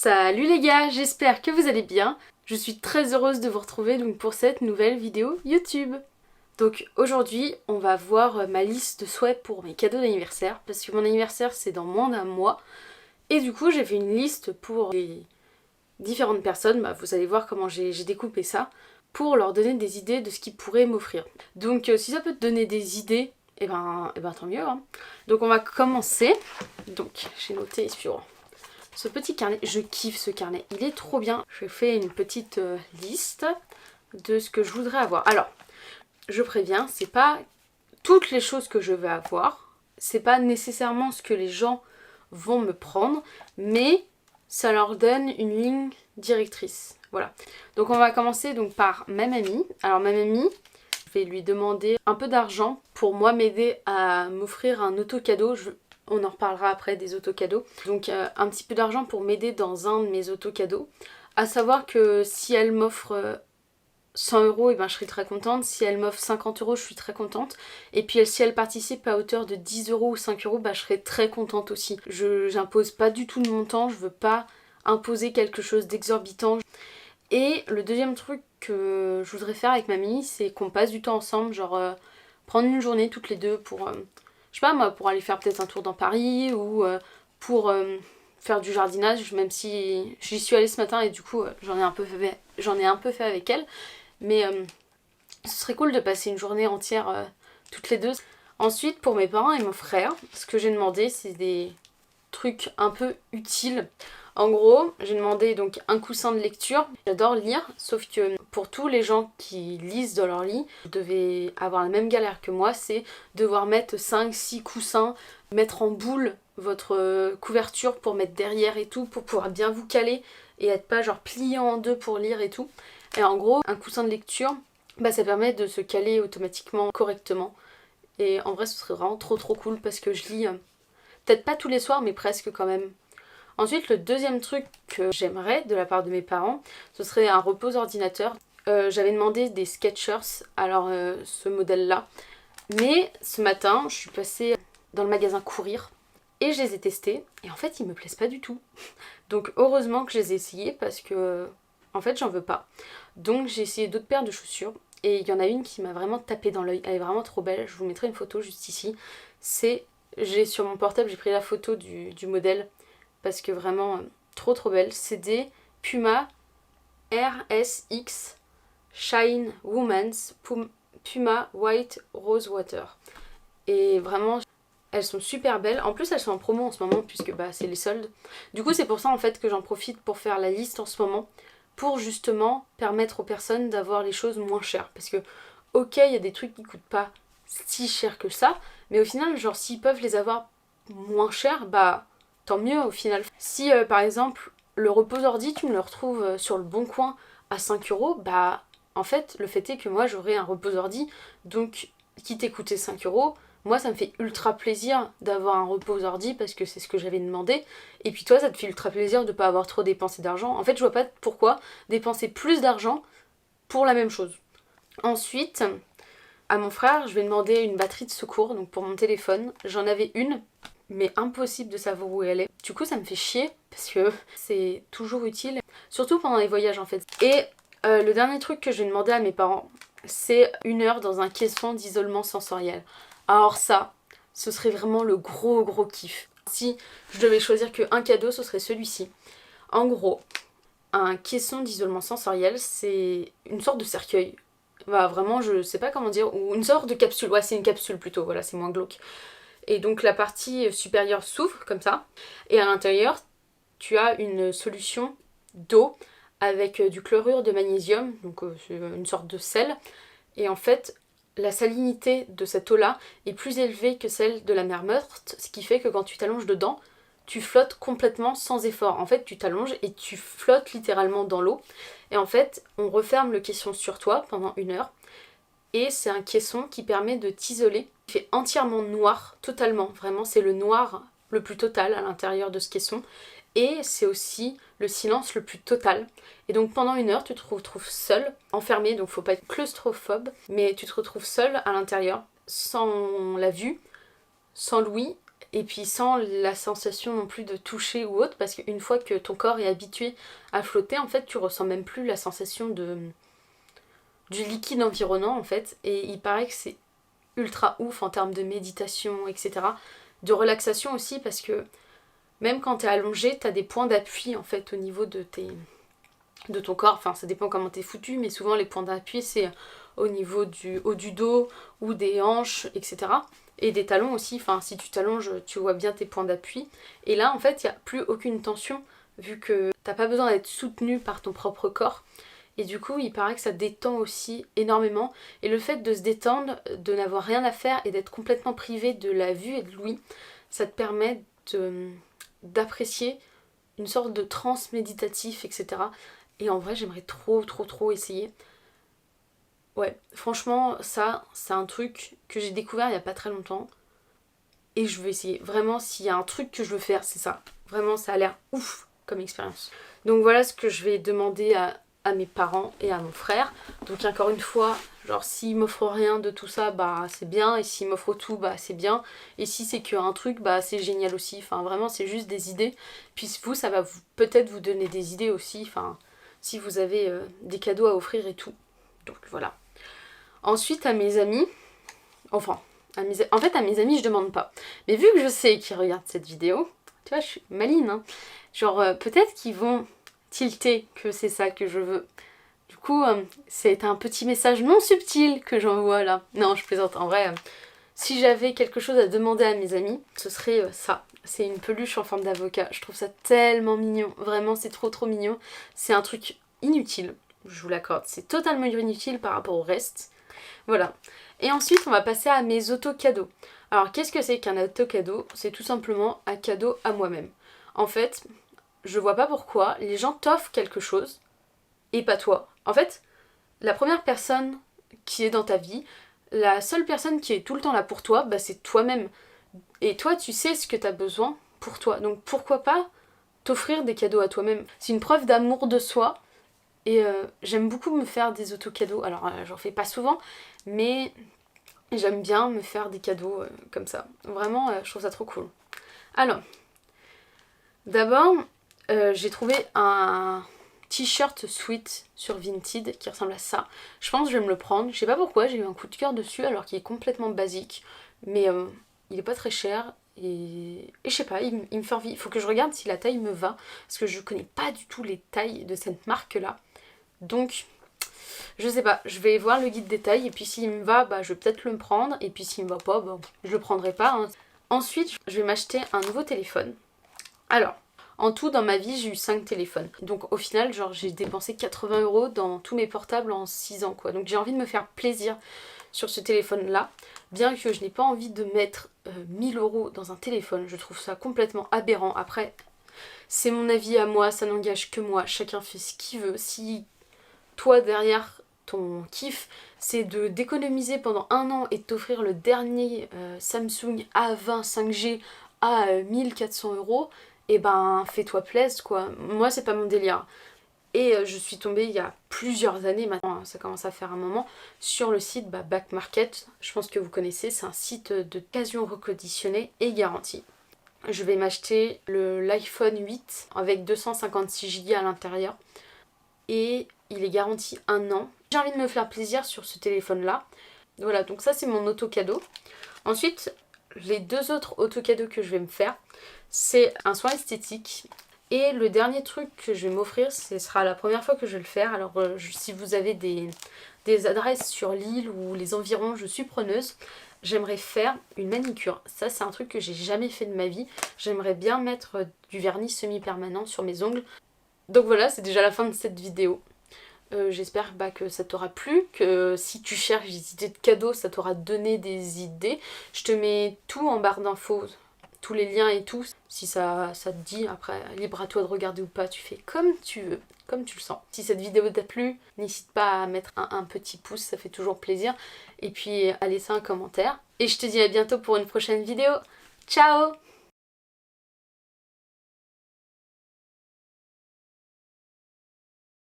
Salut les gars, j'espère que vous allez bien. Je suis très heureuse de vous retrouver donc pour cette nouvelle vidéo YouTube. Donc aujourd'hui, on va voir ma liste de souhaits pour mes cadeaux d'anniversaire parce que mon anniversaire c'est dans moins d'un mois. Et du coup, j'ai fait une liste pour les différentes personnes, vous allez voir comment j'ai découpé ça, pour leur donner des idées de ce qu'ils pourraient m'offrir. Donc si ça peut te donner des idées, et ben tant mieux. Hein. Donc on va commencer. Donc j'ai noté sur ce petit carnet, je kiffe ce carnet, il est trop bien. Je fais une petite liste de ce que je voudrais avoir. Alors, je préviens, c'est pas toutes les choses que je vais avoir, c'est pas nécessairement ce que les gens vont me prendre, mais ça leur donne une ligne directrice. Voilà. Donc on va commencer donc par ma mamie. Alors ma mamie, je vais lui demander un peu d'argent pour moi m'aider à m'offrir un auto-cadeau. On en reparlera après des auto-cadeaux. Donc un petit peu d'argent pour m'aider dans un de mes auto-cadeaux. À savoir que si elle m'offre 100 euros, et ben je serai très contente. Si elle m'offre 50 euros, je suis très contente. Et puis si elle participe à hauteur de 10 euros ou 5 euros, je serai très contente aussi. J'impose pas du tout de montant, je veux pas imposer quelque chose d'exorbitant. Et le deuxième truc que je voudrais faire avec mamie, c'est qu'on passe du temps ensemble, genre prendre une journée toutes les deux pour, je sais pas moi, pour aller faire peut-être un tour dans Paris ou pour faire du jardinage, même si j'y suis allée ce matin et du coup j'en ai un peu fait avec elle. Mais ce serait cool de passer une journée entière toutes les deux. Ensuite, pour mes parents et mon frère, ce que j'ai demandé, c'est des trucs un peu utiles. En gros, j'ai demandé donc un coussin de lecture. J'adore lire, sauf que pour tous les gens qui lisent dans leur lit, vous devez avoir la même galère que moi, c'est devoir mettre 5-6 coussins, mettre en boule votre couverture pour mettre derrière et tout, pour pouvoir bien vous caler et être pas genre plié en deux pour lire et tout. Et en gros, un coussin de lecture, ça permet de se caler automatiquement correctement. Et en vrai, ce serait vraiment trop cool parce que je lis, peut-être pas tous les soirs, mais presque quand même. Ensuite, le deuxième truc que j'aimerais de la part de mes parents, ce serait un repose ordinateur. J'avais demandé des Skechers, alors ce modèle-là. Mais ce matin, je suis passée dans le magasin Courir et je les ai testés. Et en fait, ils me plaisent pas du tout. Donc heureusement que je les ai essayés parce que, en fait, j'en veux pas. Donc j'ai essayé d'autres paires de chaussures. Et il y en a une qui m'a vraiment tapé dans l'œil. Elle est vraiment trop belle. Je vous mettrai une photo juste ici. J'ai sur mon portable, j'ai pris la photo du modèle. Parce que vraiment, trop belle. C'est des Puma RSX Shine Women's Puma White Rose Water. Et vraiment, elles sont super belles. En plus, elles sont en promo en ce moment, puisque c'est les soldes. Du coup, c'est pour ça en fait que j'en profite pour faire la liste en ce moment. Pour justement permettre aux personnes d'avoir les choses moins chères. Parce que, ok, il y a des trucs qui coûtent pas si cher que ça. Mais au final, genre, s'ils peuvent les avoir moins chers, tant mieux au final. Si par exemple le repose ordi tu me le retrouves sur le bon coin à 5 euros, en fait le fait est que moi j'aurai un repose ordi, donc quitte à coûter 5 euros, moi ça me fait ultra plaisir d'avoir un repose ordi parce que c'est ce que j'avais demandé, et puis toi ça te fait ultra plaisir de pas avoir trop dépensé d'argent. En fait je vois pas pourquoi dépenser plus d'argent pour la même chose. Ensuite, à mon frère je vais demander une batterie de secours, donc pour mon téléphone. J'en avais une, mais impossible de savoir où elle est. Du coup ça me fait chier parce que c'est toujours utile, surtout pendant les voyages en fait. Et le dernier truc que je vais demander à mes parents, c'est 1 heure dans un caisson d'isolement sensoriel. Alors ça, ce serait vraiment le gros kiff. Si je devais choisir qu'un cadeau, ce serait celui-ci. En gros, un caisson d'isolement sensoriel, c'est une sorte de cercueil. Vraiment, je sais pas comment dire, ou une sorte de capsule. Ouais, c'est une capsule plutôt, voilà, c'est moins glauque. Et donc la partie supérieure s'ouvre comme ça. Et à l'intérieur, tu as une solution d'eau avec du chlorure de magnésium, donc c'est une sorte de sel. Et en fait, la salinité de cette eau-là est plus élevée que celle de la mer morte, ce qui fait que quand tu t'allonges dedans, tu flottes complètement sans effort. En fait, tu t'allonges et tu flottes littéralement dans l'eau. Et en fait, on referme le caisson sur toi pendant 1 heure. Et c'est un caisson qui permet de t'isoler. Il fait entièrement noir, totalement, vraiment c'est le noir le plus total à l'intérieur de ce caisson. Et c'est aussi le silence le plus total. Et donc pendant 1 heure, tu te retrouves seul, enfermé, donc faut pas être claustrophobe, mais tu te retrouves seul à l'intérieur, sans la vue, sans l'ouïe et puis sans la sensation non plus de toucher ou autre, parce qu'une fois que ton corps est habitué à flotter, en fait tu ressens même plus la sensation du liquide environnant en fait, et il paraît que c'est ultra ouf en termes de méditation, etc. De relaxation aussi, parce que même quand t'es allongé, t'as des points d'appui en fait au niveau de ton corps, enfin ça dépend comment t'es foutu, mais souvent les points d'appui c'est au niveau du haut du dos ou des hanches, etc. Et des talons aussi, enfin si tu t'allonges, tu vois bien tes points d'appui. Et là en fait il n'y a plus aucune tension, vu que t'as pas besoin d'être soutenu par ton propre corps. Et du coup il paraît que ça détend aussi énormément. Et le fait de se détendre, de n'avoir rien à faire et d'être complètement privé de la vue et de l'ouïe, ça te permet d'apprécier une sorte de transe méditatif, etc. Et en vrai j'aimerais trop essayer. Ouais, franchement ça c'est un truc que j'ai découvert il n'y a pas très longtemps. Et je veux essayer. Vraiment, s'il y a un truc que je veux faire, c'est ça. Vraiment, ça a l'air ouf comme expérience. Donc voilà ce que je vais demander à mes parents et à mon frère. Donc encore une fois, genre s'ils m'offrent rien de tout ça, bah c'est bien. Et s'ils m'offrent tout, bah c'est bien. Et si c'est qu'un truc, bah c'est génial aussi. Enfin vraiment, c'est juste des idées. Puis vous, ça va peut-être vous donner des idées aussi. Enfin, si vous avez des cadeaux à offrir et tout. Donc voilà. Ensuite, à mes amis, enfin... En fait, à mes amis, je demande pas. Mais vu que je sais qu'ils regardent cette vidéo, tu vois, je suis maline, hein. Genre, peut-être qu'ils vont tilter que c'est ça que je veux. Du coup, c'est un petit message non subtil que j'envoie là. Non, je plaisante. En vrai, si j'avais quelque chose à demander à mes amis, ce serait ça. C'est une peluche en forme d'avocat. Je trouve ça tellement mignon. Vraiment, c'est trop mignon. C'est un truc inutile, je vous l'accorde. C'est totalement inutile par rapport au reste. Voilà. Et ensuite, on va passer à mes auto-cadeaux. Alors, qu'est-ce que c'est qu'un auto-cadeau? C'est tout simplement un cadeau à moi-même. En fait, je vois pas pourquoi les gens t'offrent quelque chose et pas toi. En fait, la première personne qui est dans ta vie, la seule personne qui est tout le temps là pour toi, bah c'est toi-même. Et toi, tu sais ce que t'as besoin pour toi. Donc pourquoi pas t'offrir des cadeaux à toi-même? C'est une preuve d'amour de soi. Et j'aime beaucoup me faire des auto-cadeaux. Alors, j'en fais pas souvent, mais j'aime bien me faire des cadeaux comme ça. Vraiment, je trouve ça trop cool. Alors, d'abord, j'ai trouvé un t-shirt sweat sur Vinted qui ressemble à ça. Je pense que je vais me le prendre. Je sais pas pourquoi, j'ai eu un coup de cœur dessus alors qu'il est complètement basique. Mais il est pas très cher. Et je sais pas, il me fait envie. Il faut que je regarde si la taille me va. Parce que je connais pas du tout les tailles de cette marque-là. Donc, je sais pas, je vais voir le guide des tailles et puis s'il me va, bah je vais peut-être le prendre et puis s'il me va pas, bah je le prendrai pas, hein. Ensuite, je vais m'acheter un nouveau téléphone. Alors, en tout dans ma vie, j'ai eu 5 téléphones. Donc au final, genre j'ai dépensé 80 € dans tous mes portables en 6 ans quoi. Donc j'ai envie de me faire plaisir sur ce téléphone-là. Bien que je n'ai pas envie de mettre 1000 € dans un téléphone, je trouve ça complètement aberrant. Après, c'est mon avis à moi, ça n'engage que moi, chacun fait ce qu'il veut. Si toi derrière ton kiff c'est de d'économiser pendant un an et de t'offrir le dernier Samsung A20 5G à 1400 €, et ben fais-toi plaisir quoi. Moi c'est pas mon délire. Et je suis tombée il y a plusieurs années maintenant, ça commence à faire un moment, sur le site Back Market. Je pense que vous connaissez, c'est un site d'occasion reconditionnée et garantie. Je vais m'acheter l'iPhone 8 avec 256 Go à l'intérieur. Et il est garanti un an. J'ai envie de me faire plaisir sur ce téléphone-là. Voilà, donc ça c'est mon auto-cadeau. Ensuite, les deux autres auto-cadeaux que je vais me faire, c'est un soin esthétique. Et le dernier truc que je vais m'offrir, ce sera la première fois que je vais le faire. Alors si vous avez des adresses sur l'île ou les environs, je suis preneuse. J'aimerais faire une manicure. Ça c'est un truc que j'ai jamais fait de ma vie. J'aimerais bien mettre du vernis semi-permanent sur mes ongles. Donc voilà, c'est déjà la fin de cette vidéo. J'espère que ça t'aura plu, que si tu cherches des idées de cadeaux, ça t'aura donné des idées. Je te mets tout en barre d'infos, tous les liens et tout. Si ça te dit, après, libre à toi de regarder ou pas, tu fais comme tu veux, comme tu le sens. Si cette vidéo t'a plu, n'hésite pas à mettre un petit pouce, ça fait toujours plaisir. Et puis à laisser un commentaire. Et je te dis à bientôt pour une prochaine vidéo. Ciao!